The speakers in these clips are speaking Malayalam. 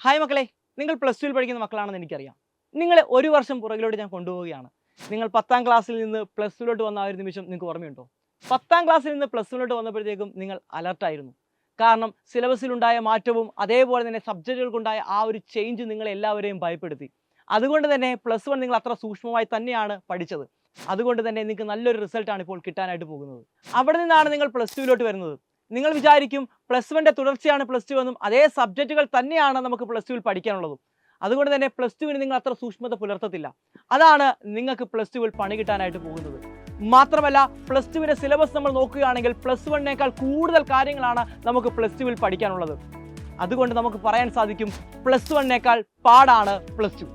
ഹായ് മക്കളെ, നിങ്ങൾ പ്ലസ് ടുവിൽ പഠിക്കുന്ന മക്കളാണെന്ന് എനിക്കറിയാം. നിങ്ങളെ ഒരു വർഷം പുറകിലോട്ട് ഞാൻ കൊണ്ടുപോവുകയാണ്. നിങ്ങൾ 10ാം ക്ലാസ്സിൽ നിന്ന് പ്ലസ് ടുവിലോട്ട് വന്ന ആ ഒരു നിമിഷം നിങ്ങൾക്ക് ഓർമ്മയുണ്ടോ? 10ാം ക്ലാസ്സിൽ നിന്ന് പ്ലസ് ടുവിലോട്ട് വന്നപ്പോഴത്തേക്കും നിങ്ങൾ അലർട്ടായിരുന്നു. കാരണം സിലബസിലുണ്ടായ മാറ്റവും അതേപോലെ തന്നെ സബ്ജക്റ്റുകൾക്കുണ്ടായ ആ ഒരു ചേഞ്ച് നിങ്ങളെ എല്ലാവരെയും ഭയപ്പെടുത്തി. അതുകൊണ്ട് തന്നെ പ്ലസ് വൺ നിങ്ങൾ അത്ര സൂക്ഷ്മമായി തന്നെയാണ് പഠിച്ചത്. അതുകൊണ്ട് തന്നെ നിങ്ങൾക്ക് നല്ലൊരു റിസൾട്ടാണ് ഇപ്പോൾ കിട്ടാനായിട്ട് പോകുന്നത്. അവിടെ നിന്നാണ് നിങ്ങൾ പ്ലസ് ടുവിലോട്ട് വരുന്നത്. നിങ്ങൾ വിചാരിക്കും പ്ലസ് വണ്ണിൻ്റെ തുടർച്ചയാണ് പ്ലസ് ടു എന്നും അതേ സബ്ജക്റ്റുകൾ തന്നെയാണ് നമുക്ക് പ്ലസ് ടുവിൽ പഠിക്കാനുള്ളതും. അതുകൊണ്ട് തന്നെ പ്ലസ് ടുവിന് നിങ്ങൾ അത്ര സൂക്ഷ്മത പുലർത്തത്തില്ല. അതാണ് നിങ്ങൾക്ക് പ്ലസ് ടുവിൽ പണി കിട്ടാനായിട്ട് പോകുന്നത്. മാത്രമല്ല, പ്ലസ് ടുവിൻ്റെ സിലബസ് നമ്മൾ നോക്കുകയാണെങ്കിൽ പ്ലസ് വണ്ണിനേക്കാൾ കൂടുതൽ കാര്യങ്ങളാണ് നമുക്ക് പ്ലസ് ടുവിൽ പഠിക്കാനുള്ളത്. അതുകൊണ്ട് നമുക്ക് പറയാൻ സാധിക്കും പ്ലസ് വണ്ണിനേക്കാൾ പാടാണ് പ്ലസ് ടു.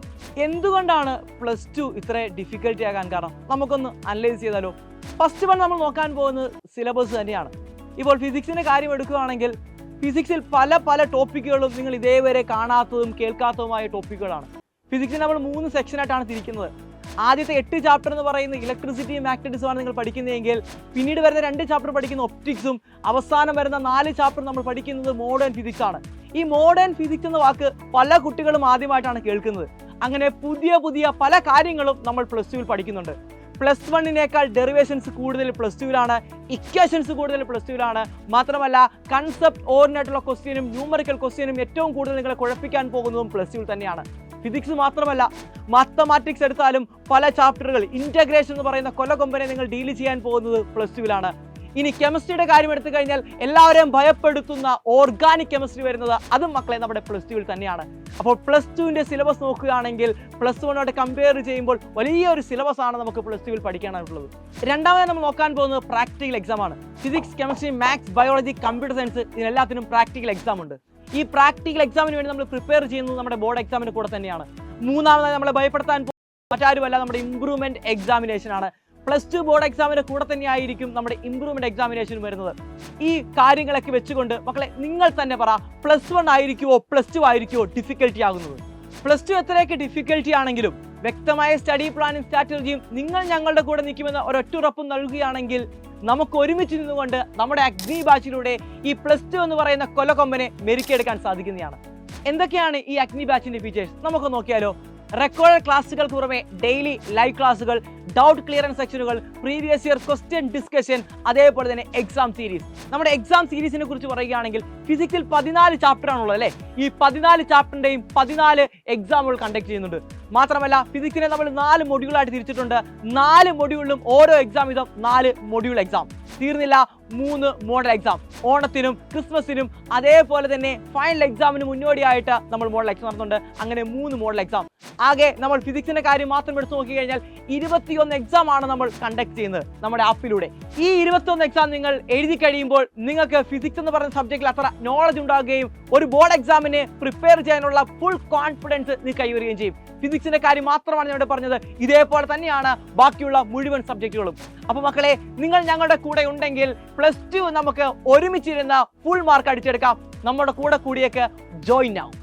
എന്തുകൊണ്ടാണ് പ്ലസ് ടു ഇത്ര ഡിഫിക്കൽട്ടി ആകാൻ കാരണം? നമുക്കൊന്ന് അനലൈസ് ചെയ്താലോ. ഫസ്റ്റ് വൺ നമ്മൾ നോക്കാൻ പോകുന്നത് സിലബസ് തന്നെയാണ്. ഇപ്പോൾ ഫിസിക്സിൻ്റെ കാര്യം എടുക്കുകയാണെങ്കിൽ ഫിസിക്സിൽ പല ടോപ്പിക്കുകളും നിങ്ങൾ ഇതേവരെ കാണാത്തതും കേൾക്കാത്തതുമായ ടോപ്പിക്കുകളാണ്. ഫിസിക്സിൽ നമ്മൾ 3 സെക്ഷനായിട്ടാണ് തിരിക്കുന്നത്. ആദ്യത്തെ 8 ചാപ്റ്റർ എന്ന് പറയുന്നത് ഇലക്ട്രിസിറ്റിയും മാഗ്നറ്റിക്സുമാണ് നിങ്ങൾ പഠിക്കുന്നതെങ്കിൽ പിന്നീട് വരുന്ന 2 ചാപ്റ്റർ പഠിക്കുന്ന ഒപ്റ്റിക്സും അവസാനം വരുന്ന 4 ചാപ്റ്റർ നമ്മൾ പഠിക്കുന്നത് മോഡേൺ ഫിസിക്സ് ആണ്. ഈ മോഡേൺ ഫിസിക്സ് എന്ന വാക്ക് പല കുട്ടികളും ആദ്യമായിട്ടാണ് കേൾക്കുന്നത്. അങ്ങനെ പുതിയ പല കാര്യങ്ങളും നമ്മൾ പ്ലസ് ടുവിൽ പഠിക്കുന്നുണ്ട്. പ്ലസ് വണ്ണിനേക്കാൾ ഡെറിവേഷൻസ് കൂടുതൽ പ്ലസ് ടുവിലാണ്, ഇക്വേഷൻസ് കൂടുതൽ പ്ലസ് ടുവിലാണ്. മാത്രമല്ല, കൺസെപ്റ്റ് ഓറിയന്റഡായിട്ടുള്ള ക്വസ്റ്റ്യനും ന്യൂമറിക്കൽ ക്വസ്റ്റ്യനും ഏറ്റവും കൂടുതൽ നിങ്ങളെ കുഴപ്പിക്കാൻ പോകുന്നതും പ്ലസ് ടുവിൽ തന്നെയാണ്. ഫിസിക്സ് മാത്രമല്ല, മാത്തമാറ്റിക്സ് എടുത്താലും പല ചാപ്റ്ററുകൾ, ഇൻ്റഗ്രേഷൻ എന്ന് പറയുന്ന കൊലകൊമ്പനെ നിങ്ങൾ ഡീൽ ചെയ്യാൻ പോകുന്നത് പ്ലസ് ടുവിലാണ്. ഇനി കെമിസ്ട്രിയുടെ കാര്യം എടുത്തു കഴിഞ്ഞാൽ എല്ലാവരെയും ഭയപ്പെടുത്തുന്ന ഓർഗാനിക് കെമിസ്ട്രി വരുന്നത് അതും മക്കളെ നമ്മുടെ പ്ലസ് ടുവിൽ തന്നെയാണ്. അപ്പോൾ പ്ലസ് ടുവിൻ്റെ സിലബസ് നോക്കുകയാണെങ്കിൽ പ്ലസ് വണ്ണോട് കമ്പയർ ചെയ്യുമ്പോൾ വലിയൊരു സിലബസ് ആണ് നമുക്ക് പ്ലസ് ടുവിൽ പഠിക്കാനായിട്ടുള്ളത്. രണ്ടാമത് നമ്മൾ നോക്കാൻ പോകുന്നത് പ്രാക്ടിക്കൽ എക്സാം ആണ്. Physics, chemistry, maths, biology, computer science ഇതിനെല്ലാത്തിനും പ്രാക്ടിക്കൽ എക്സാം ഉണ്ട്. ഈ പ്രാക്ടിക്കൽ എക്സാമിന് വേണ്ടി നമ്മൾ പ്രിപ്പയർ ചെയ്യുന്നത് നമ്മുടെ ബോർഡ് എക്സാമിന് കൂടെ തന്നെയാണ്. മൂന്നാമതായി നമ്മളെ ഭയപ്പെടുത്താൻ മറ്റാരുമല്ല, നമ്മുടെ ഇംപ്രൂവ്മെന്റ് എക്സാമിനേഷൻ ആണ്. പ്ലസ് ടു ബോർഡ് എക്സാമിൻ്റെ കൂടെ തന്നെ ആയിരിക്കും നമ്മുടെ ഇംപ്രൂവ്മെന്റ് എക്സാമിനേഷൻ വരുന്നത്. ഈ കാര്യങ്ങളൊക്കെ വെച്ചുകൊണ്ട് മക്കളെ നിങ്ങൾ തന്നെ പറ, പ്ലസ് വൺ ആയിരിക്കുമോ പ്ലസ് ടു ആയിരിക്കുമോ ഡിഫിക്കൽട്ടി ആകുന്നത്? പ്ലസ് ടു എത്രയൊക്കെ ഡിഫിക്കൽട്ടി ആണെങ്കിലും വ്യക്തമായ സ്റ്റഡി പ്ലാനും സ്ട്രാറ്റജിയും നിങ്ങൾ ഞങ്ങളുടെ കൂടെ നിൽക്കുമെന്ന് ഒരൊറ്റ ഉറപ്പും നൽകുകയാണെങ്കിൽ നമുക്ക് ഒരുമിച്ച് നിന്നുകൊണ്ട് നമ്മുടെ അഗ്നി ബാച്ചിലൂടെ ഈ പ്ലസ് ടു എന്ന് പറയുന്ന കൊലകൊമ്പനെ മെരുക്കിയെടുക്കാൻ സാധിക്കുന്നതാണ്. എന്തൊക്കെയാണ് ഈ അഗ്നി ബാച്ചിന്റെ ഫീച്ചേഴ്സ് നമുക്ക് നോക്കിയാലോ. റെക്കോർഡ് ക്ലാസ്സുകൾക്ക് പുറമെ ഡെയിലി ലൈവ് ക്ലാസ്സുകൾ, ഡൗട്ട് ക്ലിയറൻസ് സെക്ഷനുകൾ, പ്രീവിയസ് ഇയർ ക്വസ്റ്റ്യൻ ഡിസ്കഷൻ, അതേപോലെ തന്നെ എക്സാം സീരീസ്. നമ്മുടെ എക്സാം സീരീസിനെ കുറിച്ച് പറയുകയാണെങ്കിൽ ഫിസിക്സിൽ 14 ചാപ്റ്റർ ആണുള്ളത് അല്ലേ. ഈ 14 ചാപ്റ്ററിൻ്റെയും 14 എക്സാമുകൾ കണ്ടക്ട് ചെയ്യുന്നുണ്ട്. മാത്രമല്ല, ഫിസിക്സിനെ നമ്മൾ 4 മൊഡ്യൂളായിട്ട് തിരിച്ചിട്ടുണ്ട്. 4 മൊഡ്യൂളിലും ഓരോ എക്സാം വീതം 4 മൊഡ്യൂൾ എക്സാം. തീർന്നില്ല, 3 മോഡൽ എക്സാം. ഓണത്തിനും ക്രിസ്മസിനും അതേപോലെ തന്നെ ഫൈനൽ എക്സാമിന് മുന്നോടിയായിട്ട് നമ്മൾ മോഡൽ എക്സാം നടത്തുന്നുണ്ട്. അങ്ങനെ 3 മോഡൽ എക്സാം. ആകെ നമ്മൾ ഫിസിക്സിന്റെ കാര്യം മാത്രം എടുത്ത് നോക്കി കഴിഞ്ഞാൽ 21 എക്സാം ആണ് നമ്മൾ കണ്ടക്ട് ചെയ്യുന്നത് നമ്മുടെ ആപ്പിലൂടെ. ഈ 21 എക്സാം നിങ്ങൾ എഴുതി കഴിയുമ്പോൾ നിങ്ങൾക്ക് ഫിസിക്സ് എന്ന് പറയുന്ന സബ്ജക്റ്റിൽ അത്ര നോളജ് ഉണ്ടാകുകയും ഒരു ബോർഡ് എക്സാമിനെ പ്രിപ്പയർ ചെയ്യാനുള്ള ഫുൾ കോൺഫിഡൻസ് നീ കൈവരുകയും ചെയ്യും. ഫിസിക്സിന്റെ കാര്യം മാത്രമാണ് ഞാൻ ഇവിടെ പറഞ്ഞത്. ഇതേപോലെ തന്നെയാണ് ബാക്കിയുള്ള മുഴുവൻ സബ്ജക്റ്റുകളും. അപ്പോൾ മക്കളെ, നിങ്ങൾ ഞങ്ങളുടെ കൂടെ ഉണ്ടെങ്കിൽ പ്ലസ് ടു നമുക്ക് ഒരുമിച്ചിരുന്ന ഫുൾ മാർക്ക് അടിച്ചെടുക്കാം. നമ്മുടെ കൂടെ കൂടിയേക്ക് ജോയിൻ ആവും.